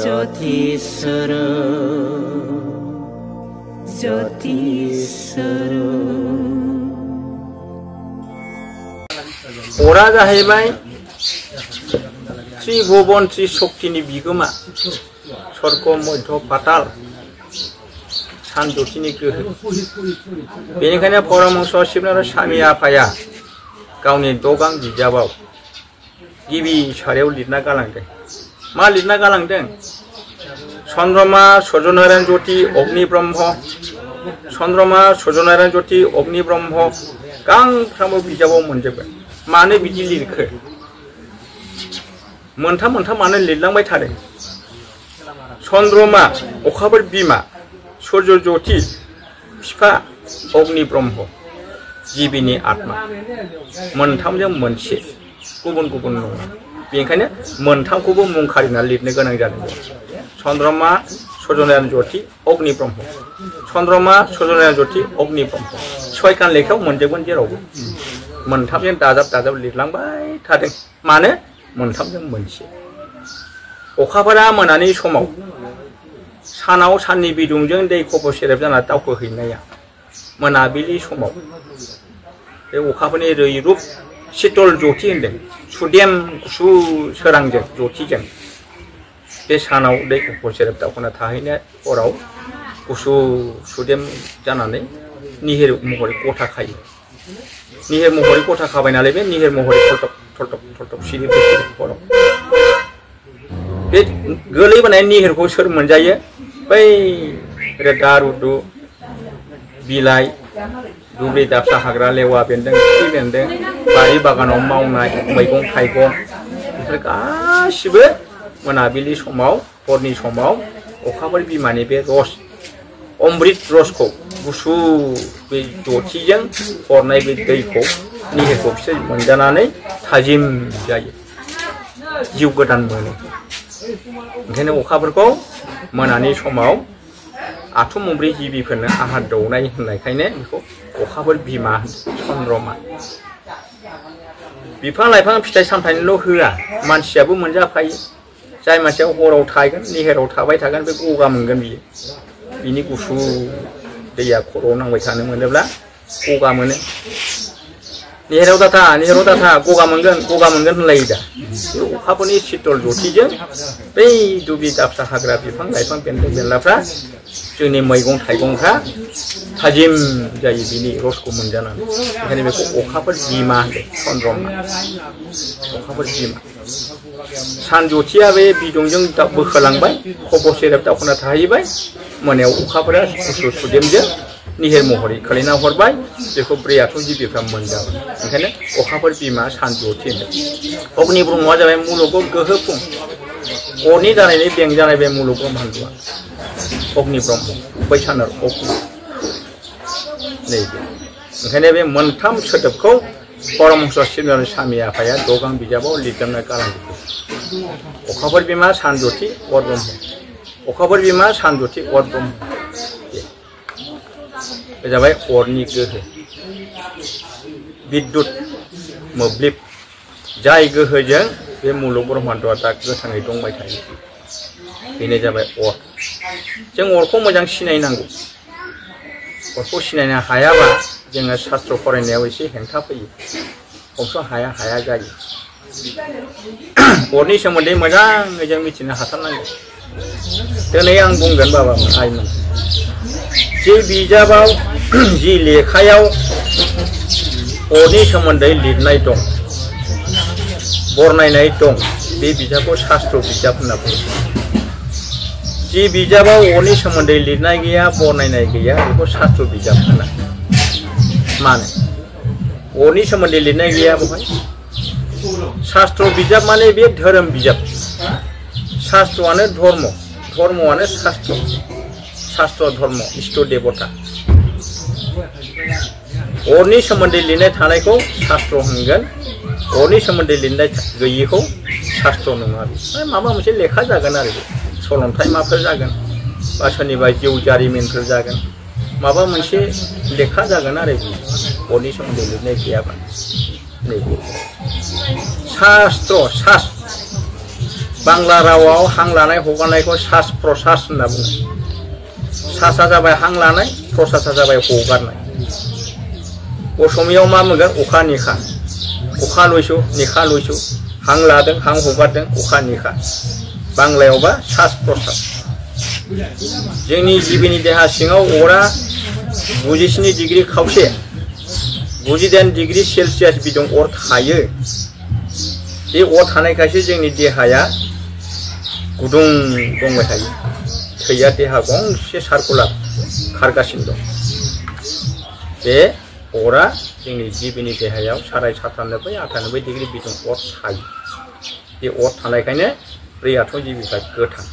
ज्योतिस्वर ज्योतिस्वर अरा जाहैबाय त्रिभुवन त्रिशक्तिनि बिगोमा स्वर्ग मध्य पाताल सान ज्योतिनि गोहो बेनिखायनो परमहंस शिबनाथ स्वामी आफाया गावनि दगां बिजाबाव गिबि सारियाव लिरना गालांदों। मा लिरना गालांदों? चंद्रमा सूर्यनारायण ज्योति अग्नि ब्रह्म चंद्रमा सूर्यनारायण ज्योति अग्नि ब्रह्म गांफ्रामबो बिजाबाव मोनजोबगोन। मानो बिदि लिरखो? मोनथाम मोनथाम मानो लिरलांबाय थादों? चंद्रमा अखाफोर बिमा सूर्य ज्योति फिफा अग्नि ब्रह्म जिबिनि आत्मा मोनथामजों मोनसे गुबुन गुबुन नङा। बेनिखायनो मोनथामखौबो मुं खारिना लिरनो गोनां जादों। चंद्रमा सूर्यनारायण ज्योति अग्नि ब्रह्म चंद्रमा सूर्यनारायण ज्योति अग्नि ब्रह्म सयखान लेखायाव मोनजोबगोन। जेरावबो मोनथामजों दाजाब दाजाब लिरलांबाय थादों। मानो? मोनथामजों मोनसे। अखाफोरा मोनानि समाव सानाव साननि बिदुंजों दै खफ' सेरेब जाना दावखोहैनाया मोनाबिलि समाव बे अखाफोरनि रैरुब शीतल ज्योति होनदों। सुदेम गुसु सोरांजों ज्योतिजों बे सानाव दै खफ' सेरेब दावखोना थाहैनाय हराव गुसु सुदेम जानानै निहिर महरै गथा खायो। निहिर महरै गथा खाबाय नालाय बे निहिर महरै थलथब थलथब थलथब सिरिबो हराव बे गोलैबोनाय निहिरखौ सोर मोनजायो? बै रोदा रुदु बिलाइ दुब्रि दाबसा हाग्रा लेवा बेन्दों खिफि बेन्दों बारि बागानाव मावनाय मैगं थाइगं बेफोर गासिबो मोनाबिलि समाव हरनि समाव अखाफोर बिमानि बे रस अमृत रसखौ गुसु बे ज्योतिजों हरनाय बे दैखौ निहिरखौ बिसोर मोनजानानै थाजिम जायो, जिउ गोदान मोनो। ओंखायनो अखाफोरखौ मोनानि समाव आथु मंब्रै जिबिफोरनो आहार दौनाय होननायखायनो बेखौ अखाफोर बिमा चंद्रमा। बिफां लाइफां फिथाइ सामथाइनिल' होआ, मानसियाबो मोनजाफायो। जाय मानसिया हराव थागोन निहिराव थाबाय थागोन बे गगा मोनगोन। बियो बिनि गुसु दैया खर'आव नांबाय थानो मोनोब्ला गगा मोनो। निहिराव दाथा गगा मोनगोन होनलायो दा। बे अखाफोरनि शीतल ज्योतिजों बै दुब्रि दाबसा हाग्रा बिफां लाइफां बेन्दों बेनलाफ्रा जोंनि मैगं थाइगंफ्रा थाजिम जायो बिनि रसखौ मोनजानानै। ओंखायनो बेखौ अखाफोर बिमा होनदों चंद्रमा। अखाफोर बिमा सान ज्योतिया बे बिदुंजों बोखोलांबाय खफ' सेरेब दावखोना थाहैबाय। मोनायाव अखाफोरा गुसु सुदेमजों निहिर महरै खोलैना हरबाय। बेखौ ब्रैयाथ' जिबिफ्रा मोनजाबाय। ओंखायनो अखाफोर बिमा सान ज्योति होनदों। अग्नि ब्रह्मआ जाबाय मुलुगाव गोहो फुं अरनि जानायनि बें जानाय बे मुलुग ब्रह्माण्डआ अग्नि ब्रह्म बैसानर अग्नि नैबे। ओंखायनो बे मोनथाम सोदोबखौ परमहंस शिबनाथ स्वामी आफाया दगां बिजाबाव लिरना गालांजोबो। अखाफोर बिमा सान ज्योति अर ब्रह्म अखाफोर बिमा सान ज्योति अर ब्रह्म बे जाबाय अरनि गोहो बिद्युत मोब्लिब जाय गोहोजों बे मुलुग ब्रह्माण्डआ दा गोथाङै दंबाय थायो। बेनो जाबाय अर। जों अरखौ मोजां सिनायनांगौ। अरखौ सिनायनो हायाबा जोङो शास्त्र फरायनायाव एसे हेंथा फैयो। हमस' हाया जायो। अरनि सोमोन्दै मोजाङै जों मिथिनो हाथारनांगौ। दिनै आं बुंगोन बाबामोन आइमोन जे बिजाबाव जि लेखायाव अरनि सोमोन्दै लिरनाय दं बरनायनाय दं बे बिजाबखौ शास्त्र बिजाब होनना बुङो। जि बिजाबाव अरनि सोमोन्दै लिरनाय गैया बरनायनाय गैया बेखौ शास्त्र बिजाब होना। मानो? अरनि सोमोन्दै लिरनाय गैया बेवहाय। शास्त्र बिजाब माने बे धोरोम बिजाब। शास्त्रआनो धर्म, धर्मआनो शास्त्र, शास्त्र धर्म इष्ट देवता। अरनि सोमोन्दै लिरनाय थानायखौ शास्त्र होनगोन, अरनि सोमोन्दै लिरनाय गैयिखौ शास्त्र नङा। माबा मोनसे लेखा जागोन आरो सलन्थाइमाफोर जागोन बा सोरनिबा जिउ जारिमिनफोर जागोन माबा मोनसे लेखा जागोन आरो अरनि सोमोन्दै लिरनाय गैयाबा। नैबे शास्त्र बांला रावाव हां लानाय हगारनायखौ सास प्रसास होनना बुङो सासा जाबाय हां लानाय प्रसासा जाबाय हगारनाय असमियाव मा मोनगोन अखा निखा अखा लयसु निखा लयसु हां लादों हां हगारदों अखा निखा बांलायावबा सास प्रसास जोंनि जिबिनि देहा सिङाव अरा 97 डिग्री खावसे 98 डिग्री सेल्सियास बिदुं अर थायो बे अर थानायखायसो जोंनि देहाया गुदुं दंबाय थायो थैया देहा गंसे सार्कुलार खारगासिनो दं बे अरा जोंनि जिबिनि देहायाव 97 98 डिग्री बिदुं अर थायो बे अर थानायखायनो रैयाथ' जिबिफ्रा गोथां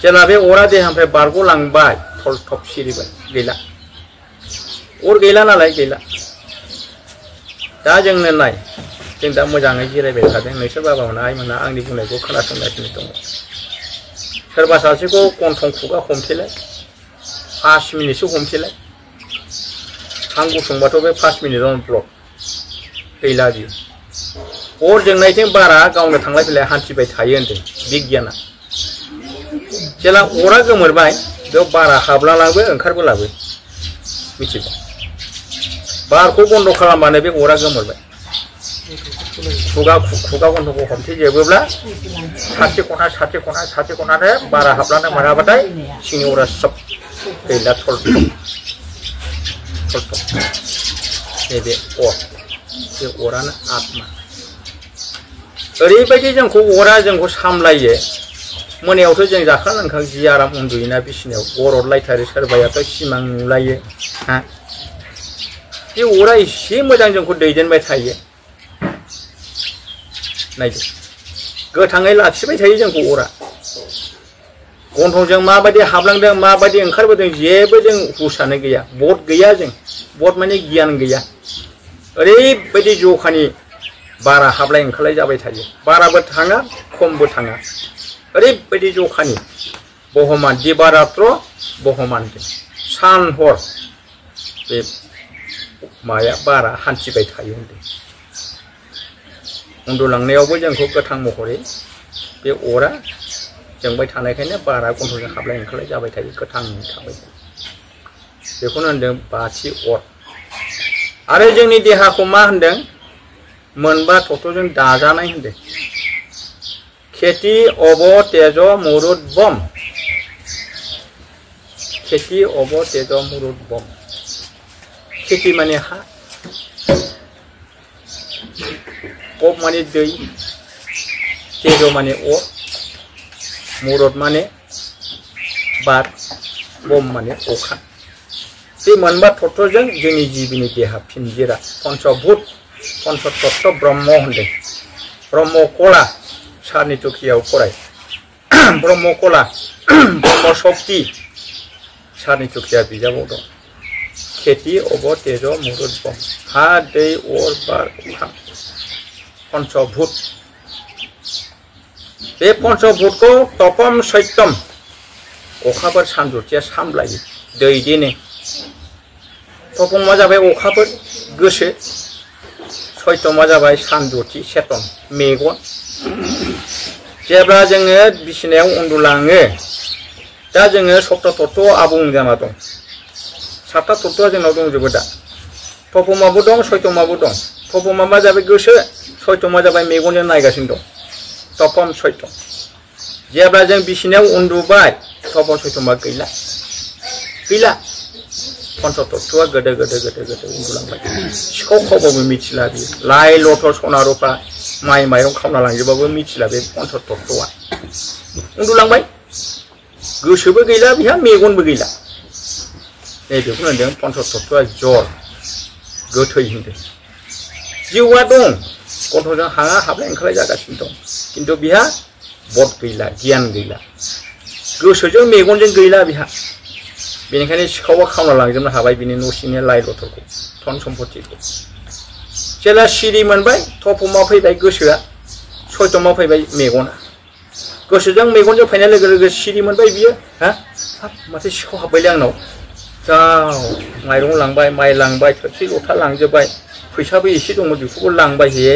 जेला बे अरा देहानिफ्राय बारग'लांबाय थलथब सिरिबाय गैला अर गैला नालाय गैला दा जोंनो नाय जों दा मोजाङै जिरायबाय थादों नोंसोर बाबामोना आइमोना आंनि बुंनायखौ खोनासंगासिनो दङ सोरबा सासेखौ गन्थं खुगा हमथेलाय 5 मिनिटसो हमथेलाय हां गुसुंबाथ' बे 5 मिनिटआवनो ब्लक गैला बियो अर जोंनायथिं बारा गावनो थांलाय फैलाय हान्थिबाय थायो होनदों बिगियाना जेला अरा गोमोरबाय बेयाव बारा हाबलांबो ओंखारबोलाबो मिथिबाय बारखौ बन्द खालामबानो बे अरा गोमोरबाय खुगा गन्थंखौ हमथेजोबोब्ला सासे खना बारा हाबलांनो मोनाबाथाय सिंनि अरा सब गैला थलथब नैबे अर बे अरानो आत्मा ओरैबायदि जोंखौ अरा जोंखौ सामलायो मोनायावथ' जों जाखां लोंखां जि आराम उन्दुयोना बिसिनायाव गरदलायथारो सोरबायाथ' सिमां नुलायो हा बे अरा एसे मोजां जोंखौ दैदेनबाय थायो नायदो गोथाङै लाखिबाय थायो जोंखौ अरा गन्थंजों माबायदि हाबलांदों माबायदि ओंखारबोदों जेबो जों हुसानो गैया बद गैया जों बद माने गियान गैया ओरैबायदि जखानि बारा हाबलाय ओंखारलाय जाबाय थायो बाराबो थाङा खमबो थाङा ओरैबायदि जखानि बहमान दिबारात्र बहमान सान हर बे माया बारा हान्थिबाय थायो होनदों उन्दुलांनायावबो जोंखौ गोथां महरै बे अरा जोंबाय थानायखायनो बारा गन्थंजों हाबलाय ओंखारलाय जाबाय थायो गोथां थाबाय थायो बेखौनो होनदों बाथि अर आरो जोंनि देहाखौ मा होनदों मोनबा तत्वजों दाजानाय होनदों खेति अब तेज मुरुद बम खेति अब तेज मुरुद बम खेति माने हा अब माने दै तेज माने अर मुरुद माने बार बम माने अखा बे मोनबा तत्वजों जोंनि जिबिनि देहा फिनजिरा पंचभूत पंचतत्व ब्रह्म होनदों ब्रह्म कला सारनि टुकियाव फराय ब्रह्म कला ब्रह्म शक्ति सारनि टुकिया बिजाबाव दं खेति अब तेज मुरुद बम हा दै अर बार अखा पंचभूत बे पंचभूतखौ तपम सत्यम अखाफोर सानजोथिया सामलायो दैदेनो तपमा जाबाय अखाफोर गोसो सत्यमा जाबाय सानजोथि चेतन मेगन जेब्ला जोङो बिसिनायाव उन्दुलाङो दा जोङो सप्त तत्व आबुं जाना दं सातथा तत्वआ जोंनाव दंजोबो दा तपमाबो दं सत्यमाबो दं तपमा मा जाबाय गोसो सत्यमा जाबाय मेगनजों नायगासिनो दं तपम सत्यम जेब्ला जों बिसिनायाव उन्दुबाय तपम सत्यमा गैला गैला पंचतत्वआ गोदो उन्दुलांबाय सिखाव खावबाबो मिथिला बियो लाइ लथर सना रुफा माइ माइरं खावना लांजोबाबो मिथिला बे पंचतत्वआ उन्दुलांबाय गोसोबो गैला बिहा मेगनबो गैला नैबेखौनो होनदों पंचतत्वआ जर गोथै होनदों जिउआ दं गन्थंजों हाङा हाबलाय ओंखारलाय जागासिनो दं खिन्थु बिहा बद गैला गियान गैला गोसोजों मेगनजों गैला बिहा बेनिखायनो सिखावा खावना लांजोबनो हाबाय बिनि न' सिंनि लाइ लथरखौ धन सम्पतिखौ जेला सिरि मोनबाय तपमा फैबाय गोसोआ सत्यमा फैबाय मेगना गोसोजों मेगनजों फैनाय लोगो लोगो सिरि मोनबाय बियो हा माथो सिखाव हाबबायलै आंनाव जाव माइरं लांबाय माइ लांबाय थोरसि लथा लांजोबबाय फैसाबो एसे दंमोन बेखौबो लांबाय हे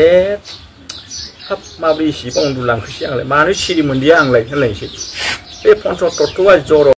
हाब माब्रै इसिबां उन्दुलांखोसै आंलाय मानो सिरि मोनदिया आंलाय होनलायनोसै बे पन्च तत्वआ जर'